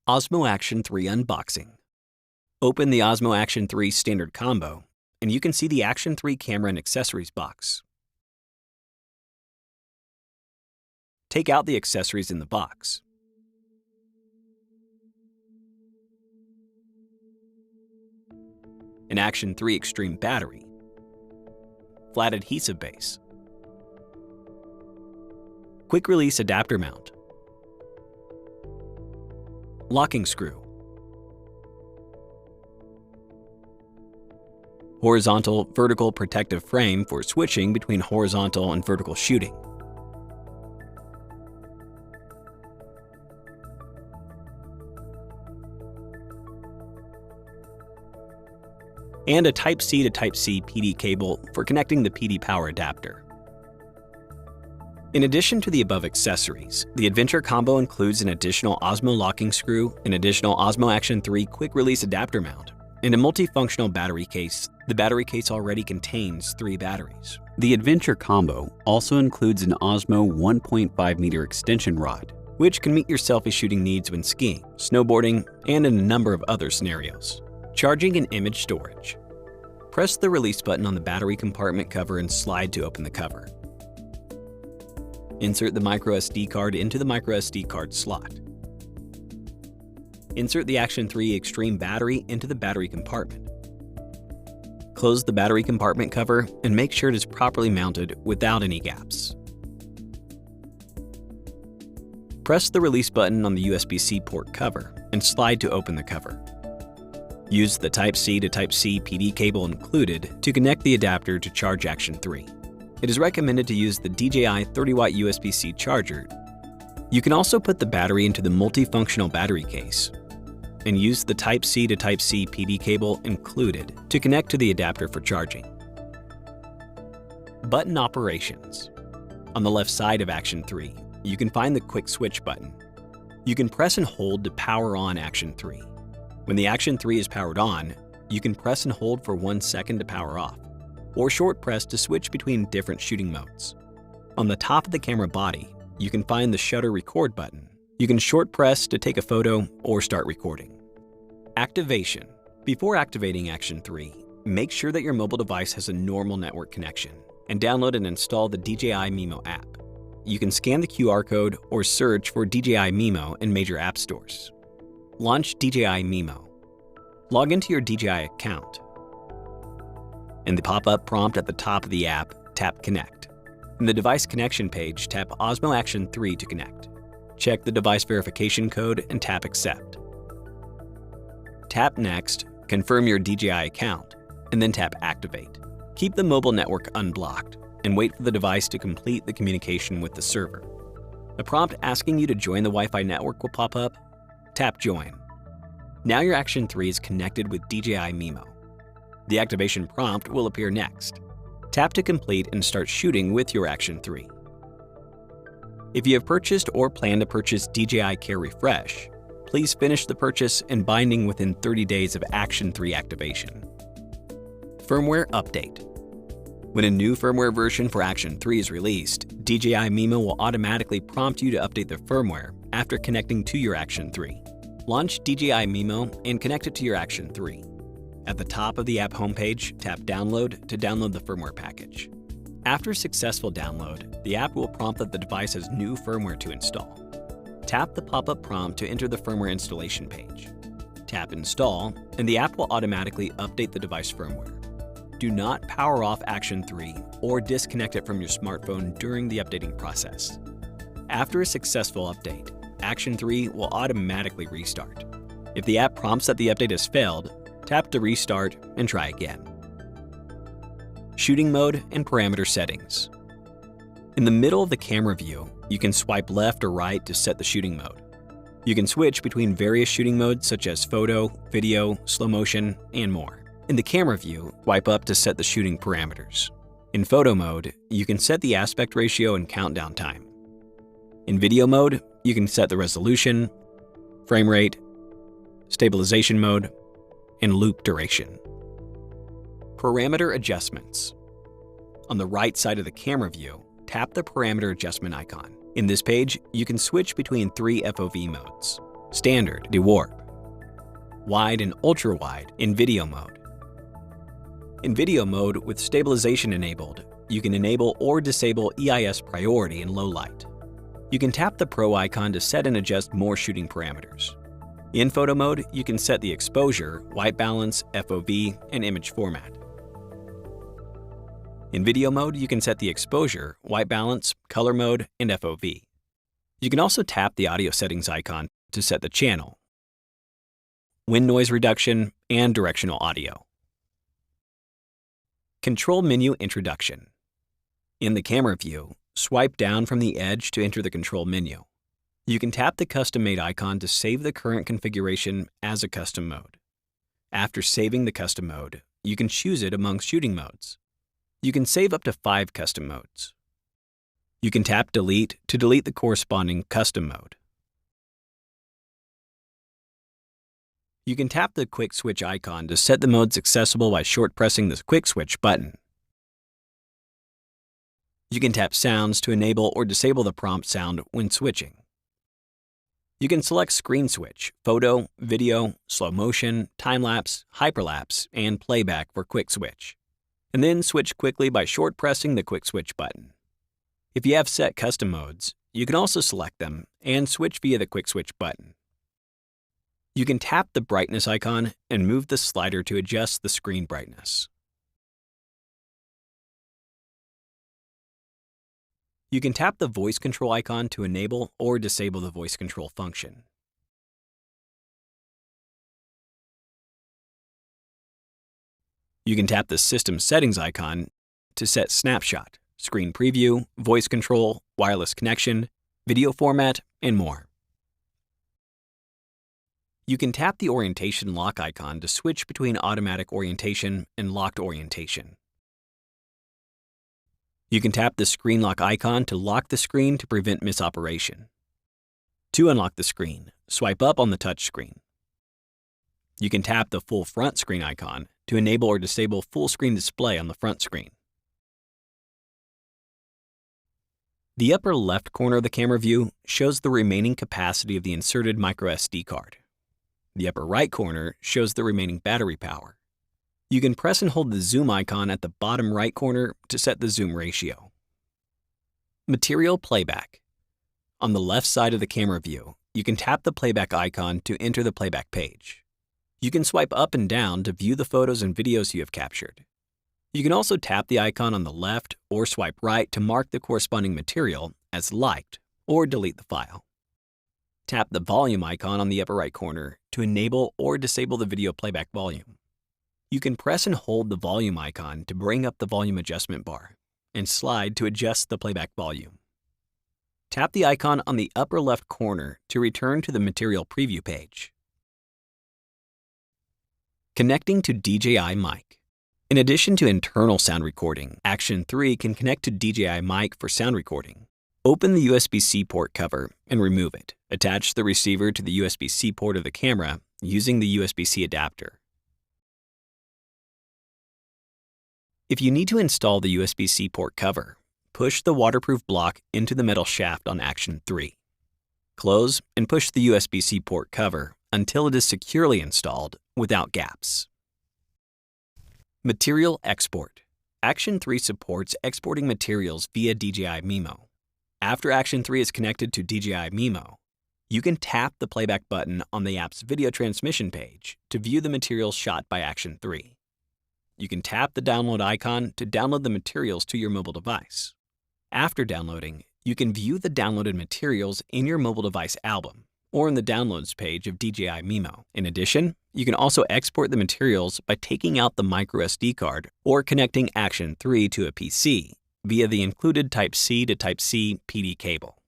Osmo Action 3 unboxing. Open the Osmo Action 3 standard combo, and you can see the Action 3 camera and accessories box. Take out the accessories in the box. An Action 3 Extreme battery, flat adhesive base, quick release adapter mount, locking screw, horizontal vertical protective frame for switching between horizontal and vertical shooting, and a Type-C to Type-C PD cable for connecting the PD power adapter. In addition to the above accessories, the Adventure combo includes an additional Osmo locking screw, an additional Osmo Action 3 quick-release adapter mount, and a multifunctional battery case. The battery case already contains 3 batteries. The Adventure combo also includes an Osmo 1.5-meter extension rod, which can meet your selfie shooting needs when skiing, snowboarding, and in a number of other scenarios. Charging and image storage. Press the release button on the battery compartment cover and slide to open the cover. Insert the microSD card into the microSD card slot. Insert the Action 3 Extreme battery into the battery compartment. Close the battery compartment cover and make sure it is properly mounted without any gaps. Press the release button on the USB-C port cover and slide to open the cover. Use the Type-C to Type-C PD cable included to connect the adapter to charge Action 3. It is recommended to use the DJI 30-watt USB-C charger. You can also put the battery into the multifunctional battery case and use the Type-C to Type-C PD cable included to connect to the adapter for charging. Button operations. On the left side of Action 3, you can find the quick switch button. You can press and hold to power on Action 3. When the Action 3 is powered on, you can press and hold for 1 second to power off, or short press to switch between different shooting modes. On the top of the camera body, you can find the shutter record button. You can short press to take a photo or start recording. Activation. Before activating Action 3, make sure that your mobile device has a normal network connection and download and install the DJI Mimo app. You can scan the QR code or search for DJI Mimo in major app stores. Launch DJI Mimo. Log into your DJI account. In the pop-up prompt at the top of the app, tap Connect. In the device connection page, tap Osmo Action 3 to connect. Check the device verification code and tap Accept. Tap Next, confirm your DJI account, and then tap Activate. Keep the mobile network unblocked and wait for the device to complete the communication with the server. A prompt asking you to join the Wi-Fi network will pop up. Tap Join. Now your Action 3 is connected with DJI Mimo. The activation prompt will appear next. Tap to complete and start shooting with your Action 3. If you have purchased or plan to purchase DJI Care Refresh, please finish the purchase and binding within 30 days of Action 3 activation. Firmware update. When a new firmware version for Action 3 is released, DJI Mimo will automatically prompt you to update the firmware after connecting to your Action 3. Launch DJI Mimo and connect it to your Action 3. At the top of the app homepage, tap Download to download the firmware package. After successful download, the app will prompt that the device has new firmware to install. Tap the pop-up prompt to enter the firmware installation page. Tap Install, and the app will automatically update the device firmware. Do not power off Action 3 or disconnect it from your smartphone during the updating process. After a successful update, Action 3 will automatically restart. If the app prompts that the update has failed, tap to restart and try again. Shooting mode and parameter settings. In the middle of the camera view, you can swipe left or right to set the shooting mode. You can switch between various shooting modes such as photo, video, slow motion, and more. In the camera view, swipe up to set the shooting parameters. In photo mode, you can set the aspect ratio and countdown time. In video mode, you can set the resolution, frame rate, stabilization mode, and loop duration. Parameter adjustments. On the right side of the camera view, tap the parameter adjustment icon. In this page, you can switch between 3 FOV modes: standard, dewarp, wide and ultra-wide in video mode. In video mode with stabilization enabled, you can enable or disable EIS priority in low light. You can tap the Pro icon to set and adjust more shooting parameters. In photo mode, you can set the exposure, white balance, FOV, and image format. In video mode, you can set the exposure, white balance, color mode, and FOV. You can also tap the audio settings icon to set the channel, wind noise reduction, and directional audio. Control menu introduction. In the camera view, swipe down from the edge to enter the control menu. You can tap the custom-made icon to save the current configuration as a custom mode. After saving the custom mode, you can choose it among shooting modes. You can save up to 5 custom modes. You can tap Delete to delete the corresponding custom mode. You can tap the quick switch icon to set the modes accessible by short pressing the quick switch button. You can tap sounds to enable or disable the prompt sound when switching. You can select screen switch, photo, video, slow motion, time-lapse, hyperlapse, and playback for quick switch, and then switch quickly by short pressing the quick switch button. If you have set custom modes, you can also select them and switch via the quick switch button. You can tap the brightness icon and move the slider to adjust the screen brightness. You can tap the voice control icon to enable or disable the voice control function. You can tap the system settings icon to set snapshot, screen preview, voice control, wireless connection, video format, and more. You can tap the orientation lock icon to switch between automatic orientation and locked orientation. You can tap the screen lock icon to lock the screen to prevent misoperation. To unlock the screen, swipe up on the touch screen. You can tap the full front screen icon to enable or disable full screen display on the front screen. The upper left corner of the camera view shows the remaining capacity of the inserted microSD card. The upper right corner shows the remaining battery power. You can press and hold the zoom icon at the bottom right corner to set the zoom ratio. Material playback. On the left side of the camera view, you can tap the playback icon to enter the playback page. You can swipe up and down to view the photos and videos you have captured. You can also tap the icon on the left or swipe right to mark the corresponding material as liked or delete the file. Tap the volume icon on the upper right corner to enable or disable the video playback volume. You can press and hold the volume icon to bring up the volume adjustment bar and slide to adjust the playback volume. Tap the icon on the upper left corner to return to the material preview page. Connecting to DJI mic. In addition to internal sound recording, Action 3 can connect to DJI mic for sound recording. Open the USB-C port cover and remove it. Attach the receiver to the USB-C port of the camera using the USB-C adapter. If you need to install the USB-C port cover, push the waterproof block into the metal shaft on Action 3. Close and push the USB-C port cover until it is securely installed without gaps. Material export. Action 3 supports exporting materials via DJI Mimo. After Action 3 is connected to DJI Mimo, you can tap the playback button on the app's video transmission page to view the materials shot by Action 3. You can tap the download icon to download the materials to your mobile device. After downloading, you can view the downloaded materials in your mobile device album or in the Downloads page of DJI Mimo. In addition, you can also export the materials by taking out the microSD card or connecting Action 3 to a PC via the included Type-C to Type-C PD cable.